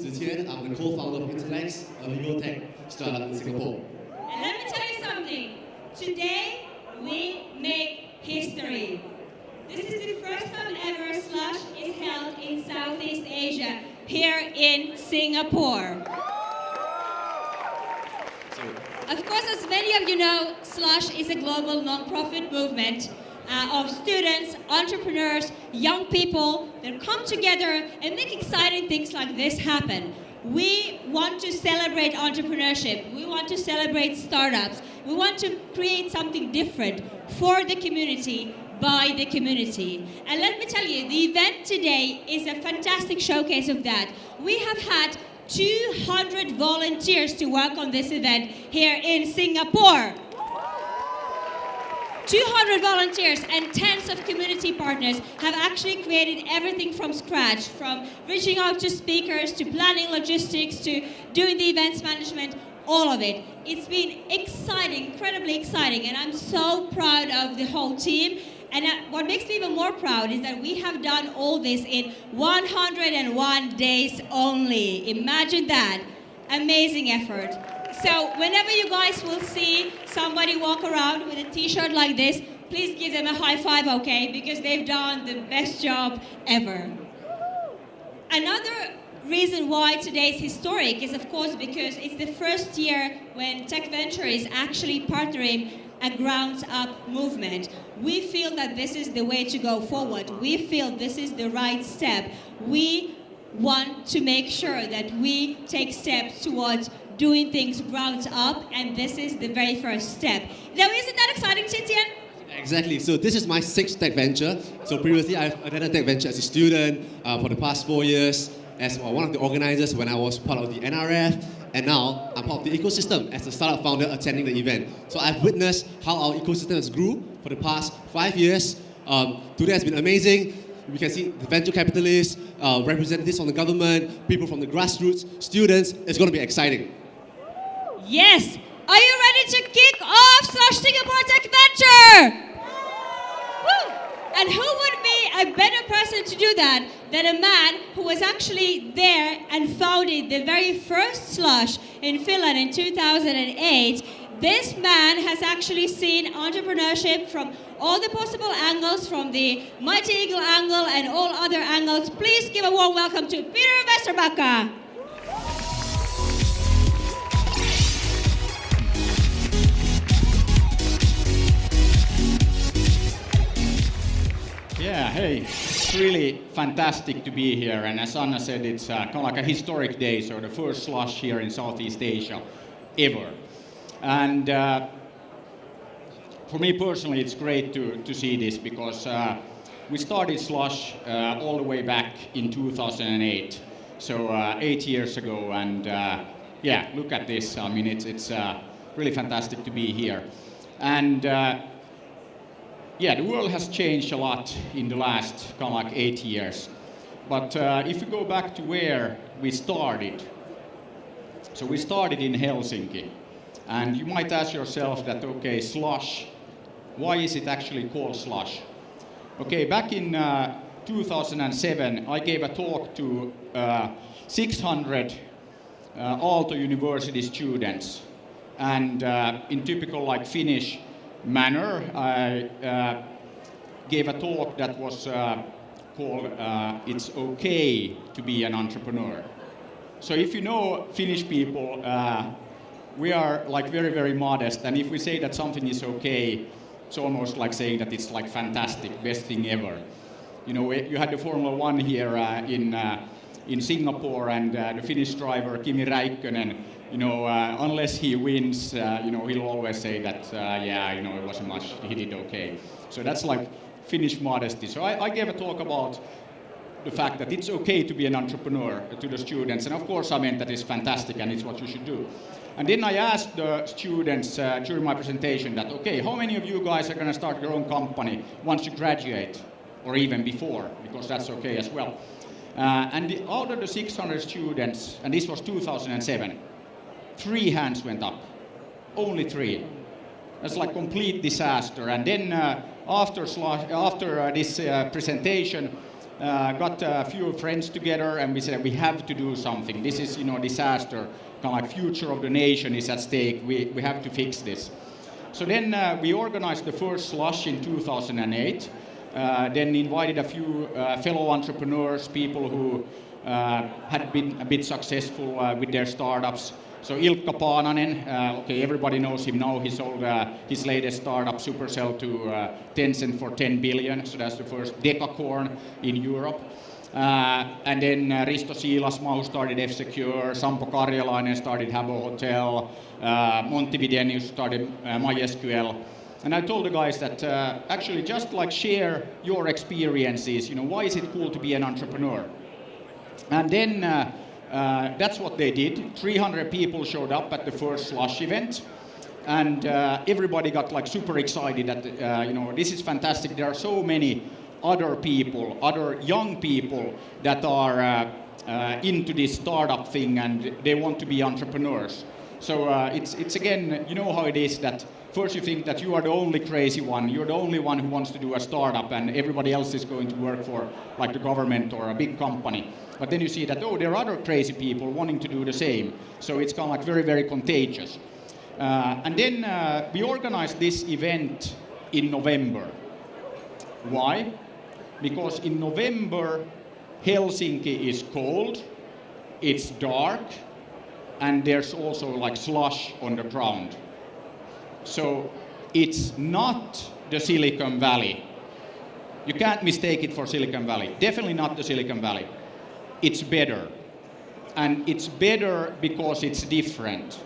Zhi Qian. I'm the co-founder of Intellex, a legal tech startup in Singapore. And let me tell you something. Today, we make history. This is the first time ever Slush is held in Southeast Asia, here in Singapore. Of course, as many of you know, Slush is a global non-profit movement of students, entrepreneurs, young people that come together and make exciting things like this happen. We want to celebrate entrepreneurship. We want to celebrate startups. We want to create something different for the community, by the community. And let me tell you, the event today is a fantastic showcase of that. We have had 200 volunteers to work on this event here in Singapore. 200 volunteers and tens of community partners have actually created everything from scratch, from reaching out to speakers, to planning logistics, to doing the events management, all of it. It's been exciting, incredibly exciting, and I'm so proud of the whole team. And what makes me even more proud is that we have done all this in 101 days only. Imagine that. Amazing effort. So whenever you guys will see somebody walk around with a t-shirt like this, please give them a high five, okay? Because they've done the best job ever. Another reason why today is historic is, of course, because it's the first year when Tech Venture is actually partnering a grounds-up movement. We feel that this is the way to go forward. We feel this is the right step. We want to make sure that we take steps towards doing things grounds up, and this is the very first step. Now, isn't that exciting, Zhi Qian? Exactly. So this is my sixth tech venture. So previously I've attended tech venture as a student for the past 4 years, as one of the organizers when I was part of the NRF, and now I'm part of the ecosystem as a startup founder attending the event. So I've witnessed how our ecosystem has grew for the past 5 years. Today has been amazing. We can see the venture capitalists, representatives from the government, people from the grassroots, students. It's going to be exciting. Yes. Are you ready to kick off Slush Singapore Tech Venture? Woo! And who would be a better person to do that than a man who was actually there and founded the very first Slush in Finland in 2008. This man has actually seen entrepreneurship from all the possible angles, from the Mighty Eagle angle and all other angles. Please give a warm welcome to Peter Westerbacka. Yeah, hey, it's really fantastic to be here, and as Anna said, it's kind of like a historic day, so the first Slush here in Southeast Asia ever. And for me personally, it's great to see this, because we started Slush all the way back in 2008, so 8 years ago, and yeah, look at this. I mean, it's really fantastic to be here. And yeah, the world has changed a lot in the last kind of like 8 years. But if you go back to where we started, so we started in Helsinki. And you might ask yourself that, okay, Slush, why is it actually called Slush? Okay, back in 2007, I gave a talk to 600 Aalto University students. And in typical like Finnish manner, I gave a talk that was called It's Okay to be an Entrepreneur. So if you know Finnish people, we are like very, very modest, and if we say that something is okay, it's almost like saying that it's like fantastic, best thing ever. You know, you had the Formula One here in Singapore, and the Finnish driver Kimi Räikkönen, you know, unless he wins, you know, he'll always say that, yeah, you know, it wasn't much, he did okay. So that's like Finnish modesty. So I gave a talk about the fact that it's okay to be an entrepreneur to the students, and of course I meant that it's fantastic and it's what you should do. And then I asked the students during my presentation that, okay, how many of you guys are going to start your own company once you graduate, or even before, because that's okay as well. And out of the 600 students, and this was 2007, 3 hands went up, only 3. That's like complete disaster. And then after this presentation, got a few friends together, and we said we have to do something. This is, disaster. Kind of like future of the nation is at stake. We have to fix this. So then we organized the first slush in 2008. Then invited a few fellow entrepreneurs, people who had been a bit successful with their startups. So Ilkka Paananen, okay, everybody knows him now. He sold his latest startup, Supercell, to Tencent for 10 billion. So that's the first decacorn in Europe. And then Risto Siilasmaa, who started F-Secure, Sampo Karjalainen started Habbo Hotel, Monty Videnius started MySQL. And I told the guys that actually just like share your experiences, why is it cool to be an entrepreneur? And then that's what they did. 300 people showed up at the first slush event, and everybody got like super excited that this is fantastic. There are so many other people, other young people that are into this startup thing, and they want to be entrepreneurs. So it's again, you know how it is that first you think that you are the only crazy one, you're the only one who wants to do a startup, and everybody else is going to work for like the government or a big company. But then you see that, there are other crazy people wanting to do the same. So it's kind of like very, very contagious. And then we organized this event in November. Why? Because in November, Helsinki is cold, it's dark, and there's also like slush on the ground. So it's not the Silicon Valley. You can't mistake it for Silicon Valley. Definitely not the Silicon Valley. It's better. And it's better because it's different.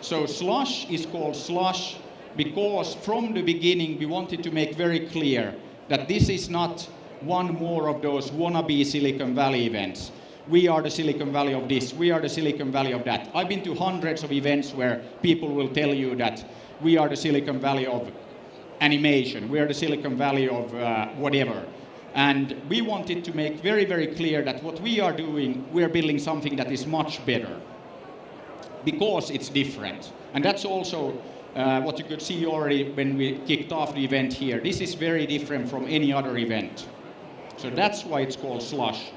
So slush is called slush because from the beginning we wanted to make very clear that this is not one more of those wannabe Silicon Valley events. We are the Silicon Valley of this, we are the Silicon Valley of that. I've been to hundreds of events where people will tell you that we are the Silicon Valley of animation, we are the Silicon Valley of whatever. And we wanted to make very, very clear that what we are doing, we are building something that is much better because it's different. And that's also what you could see already when we kicked off the event here. This is very different from any other event. So that's why it's called Slush.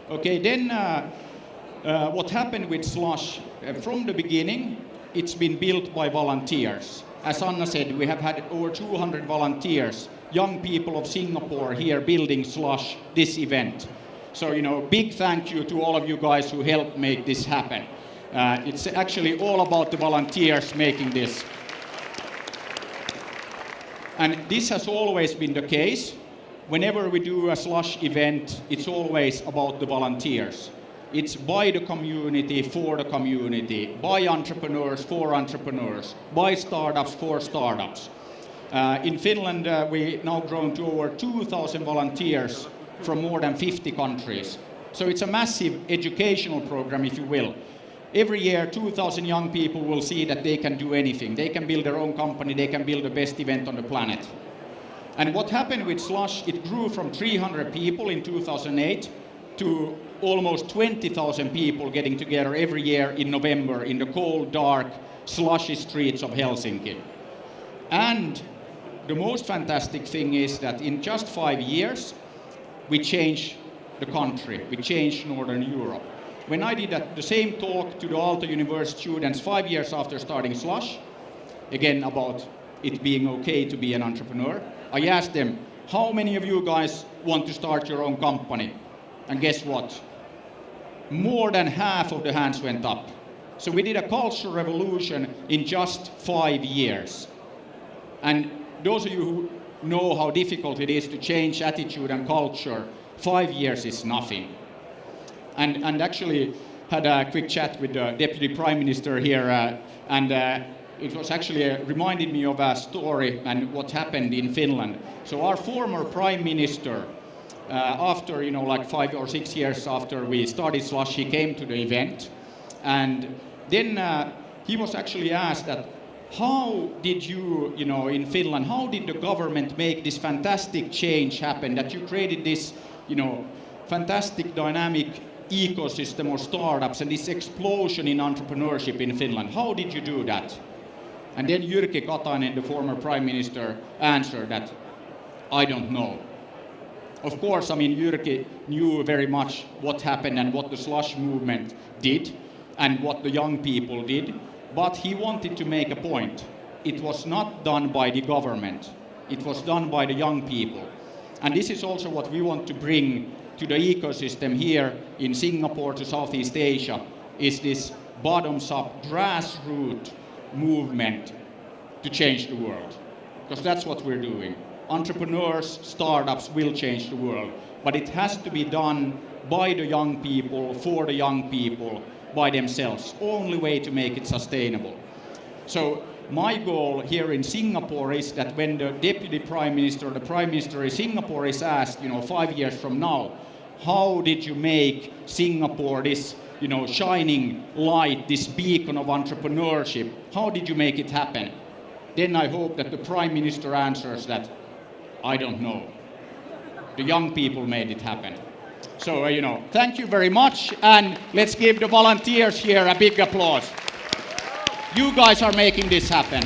Okay, then what happened with Slush? From the beginning, it's been built by volunteers. As Anna said, we have had over 200 volunteers, young people of Singapore here building Slush, this event. So, big thank you to all of you guys who helped make this happen. It's actually all about the volunteers making this. And this has always been the case. Whenever we do a Slush event, it's always about the volunteers. It's by the community, for the community, by entrepreneurs, for entrepreneurs, by startups, for startups. In Finland, we now grown to over 2,000 volunteers from more than 50 countries. So it's a massive educational program, if you will. Every year, 2,000 young people will see that they can do anything. They can build their own company, they can build the best event on the planet. And what happened with Slush, it grew from 300 people in 2008 to almost 20,000 people getting together every year in November in the cold, dark, slushy streets of Helsinki. And the most fantastic thing is that in just 5 years, we changed the country, we changed Northern Europe. When I did the same talk to the Aalto University students 5 years after starting Slush, again about it being okay to be an entrepreneur, I asked them, how many of you guys want to start your own company? And guess what? More than half of the hands went up. So we did a cultural revolution in just 5 years. And those of you who know how difficult it is to change attitude and culture, 5 years is nothing. And actually had a quick chat with the Deputy Prime Minister here, and it was actually reminded me of a story and what happened in Finland. So our former Prime Minister, after, like 5 or 6 years after we started Slush, he came to the event, and then he was actually asked that, how did you, in Finland, how did the government make this fantastic change happen, that you created this, fantastic dynamic ecosystem of startups and this explosion in entrepreneurship in Finland? How did you do that? And then Jyrki Katainen, the former Prime Minister, answered that, I don't know. Of course, I mean, Jyrki knew very much what happened and what the slush movement did and what the young people did, but he wanted to make a point. It was not done by the government. It was done by the young people. And this is also what we want to bring to the ecosystem here in Singapore, to Southeast Asia, is this bottoms-up grassroots movement to change the world. Because that's what we're doing. Entrepreneurs, startups will change the world, but it has to be done by the young people, for the young people, by themselves. Only way to make it sustainable. So my goal here in Singapore is that when the Deputy Prime Minister, the Prime Minister in Singapore is asked, 5 years from now, how did you make Singapore this, shining light, this beacon of entrepreneurship? How did you make it happen? Then I hope that the Prime Minister answers that, I don't know. The young people made it happen. So, thank you very much, and let's give the volunteers here a big applause. You guys are making this happen.